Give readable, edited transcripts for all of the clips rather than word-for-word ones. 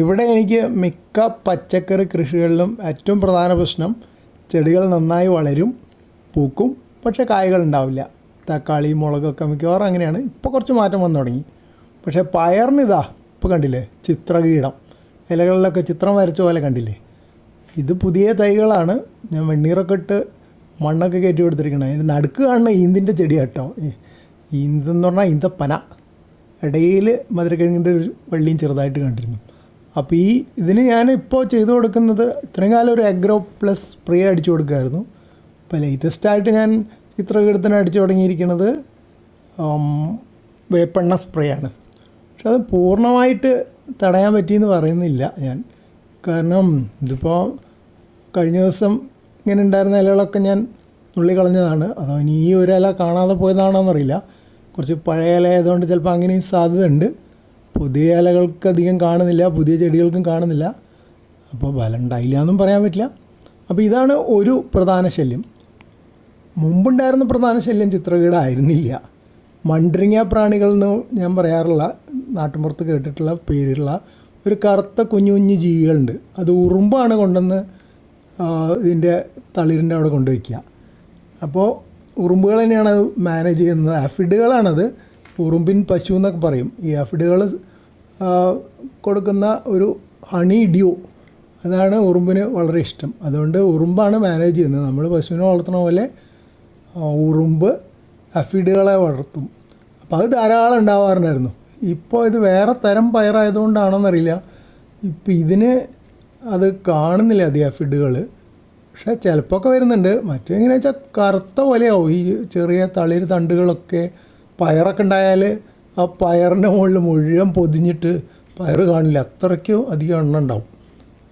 ഇവിടെ എനിക്ക് മിക്ക പച്ചക്കറി കൃഷികളിലും ഏറ്റവും പ്രധാന പ്രശ്നം ചെടികൾ നന്നായി വളരും, പൂക്കും, പക്ഷേ കായ്കൾ ഉണ്ടാവില്ല. തക്കാളി, മുളകൊക്കെ മിക്കവാറും അങ്ങനെയാണ്. ഇപ്പോൾ കുറച്ച് മാറ്റം വന്നു തുടങ്ങി. പക്ഷേ പയറിനിതാ ഇപ്പോൾ കണ്ടില്ലേ, ചിത്രകീടം, ഇലകളിലൊക്കെ ചിത്രം വരച്ച പോലെ കണ്ടില്ലേ. ഇത് പുതിയ തൈകളാണ്, ഞാൻ വെണ്ണീറൊക്കെ ഇട്ട് മണ്ണൊക്കെ കയറ്റി കൊടുത്തിരിക്കണം. അതിൻ്റെ നടുക്ക് കാണുന്ന ഈന്തിൻ്റെ ചെടി കേട്ടോ. ഈന്തെന്ന് പറഞ്ഞാൽ ഈന്തപ്പന, ഇടയിൽ മധുരക്കിഴങ്ങിൻ്റെ ഒരു വള്ളിയും ചെറുതായിട്ട് കണ്ടിരുന്നു. അപ്പോൾ ഇതിന് ഞാൻ ഇപ്പോൾ ചെയ്തു കൊടുക്കുന്നത്, ഇത്രയും കാലം ഒരു അഗ്രോ പ്ലസ് സ്പ്രേ അടിച്ചു കൊടുക്കുമായിരുന്നു. ഇപ്പോൾ ലേറ്റസ്റ്റായിട്ട് ഞാൻ ചിത്രകീടത്തിന് അടിച്ചു തുടങ്ങിയിരിക്കുന്നത് വേപ്പെണ്ണ സ്പ്രേ ആണ്. പക്ഷെ അത് പൂർണ്ണമായിട്ട് തടയാൻ പറ്റിയെന്ന് പറയുന്നില്ല ഞാൻ. കാരണം ഇതിപ്പോൾ കഴിഞ്ഞ ദിവസം ഇങ്ങനെ ഉണ്ടായിരുന്ന ഇലകളൊക്കെ ഞാൻ നുള്ളി കളഞ്ഞതാണ്. അതോ ഇനി ഈ ഒരു ഇല കാണാതെ പോയതാണോ എന്നറിയില്ല. കുറച്ച് പഴയ ഇല ആയതുകൊണ്ട് ചിലപ്പോൾ അങ്ങനെയും സാധ്യതയുണ്ട്. പുതിയ ഇലകൾക്ക് അധികം കാണുന്നില്ല, പുതിയ ചെടികൾക്കും കാണുന്നില്ല. അപ്പോൾ ബലം ഉണ്ടായില്ല എന്നും പറയാൻ പറ്റില്ല. അപ്പോൾ ഇതാണ് ഒരു പ്രധാന ശല്യം. മുമ്പുണ്ടായിരുന്ന പ്രധാന ശല്യം ചിത്രകീടമായിരുന്നില്ല. മൺട്രിങ്ങ പ്രാണികൾ എന്ന് ഞാൻ പറയാറുള്ള, നാട്ടിൻപുറത്ത് കേട്ടിട്ടുള്ള പേരുള്ള ഒരു കറുത്ത കുഞ്ഞു കുഞ്ഞു ജീവികളുണ്ട്. അത് ഉറുമ്പാണ് കൊണ്ടുവന്ന് ഇതിൻ്റെ തളിരിൻ്റെ അവിടെ കൊണ്ടുവയ്ക്കുക. അപ്പോൾ ഉറുമ്പുകൾ തന്നെയാണ് അത് മാനേജ് ചെയ്യുന്നത്. ആഫിഡുകളാണത്, ഉറുമ്പിൻ പശു എന്നൊക്കെ പറയും. ഈ ആഫിഡുകൾ കൊടുക്കുന്ന ഒരു ഹണി ഡ്യൂ, അതാണ് ഉറുമ്പിന് വളരെ ഇഷ്ടം. അതുകൊണ്ട് ഉറുമ്പാണ് മാനേജ് ചെയ്യുന്നത്. നമ്മൾ പശുവിനെ വളർത്തുന്ന പോലെ ഉറുമ്പ് ആഫിഡുകളെ വളർത്തും. അപ്പോൾ അത് ധാരാളം ഉണ്ടാവാറുണ്ടായിരുന്നു. ഇപ്പോൾ ഇത് വേറെ തരം പയറായതുകൊണ്ടാണോന്നറിയില്ല, ഇപ്പോൾ ഇതിന് അത് കാണുന്നില്ല അധികം ആഫിഡുകൾ. പക്ഷേ ചിലപ്പോൾ ഒക്കെ വരുന്നുണ്ട്. മറ്റെങ്ങനെയാ വെച്ചാൽ കറുത്ത പോലെയാവും ഈ ചെറിയ തളിര് തണ്ടുകളൊക്കെ. പയറൊക്കെ ഉണ്ടായാൽ ആ പയറിൻ്റെ മുകളിൽ മുഴുവൻ പൊതിഞ്ഞിട്ട് പയർ കാണില്ല, അത്രയ്ക്കും അധികം എണ്ണം ഉണ്ടാവും.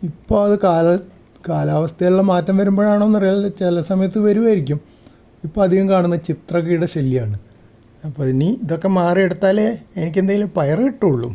ഇപ്പോൾ അത് കാലാവസ്ഥയിലുള്ള മാറ്റം വരുമ്പോഴാണോന്നറിയില്ല, ചില സമയത്ത് വരുമായിരിക്കും. ഇപ്പോൾ അധികം കാണുന്ന ചിത്രകീട ശല്യമാണ്. അപ്പോൾ ഇനി ഇതൊക്കെ മാറിയെടുത്താലേ എനിക്കെന്തെങ്കിലും പയർ കിട്ടുള്ളൂ.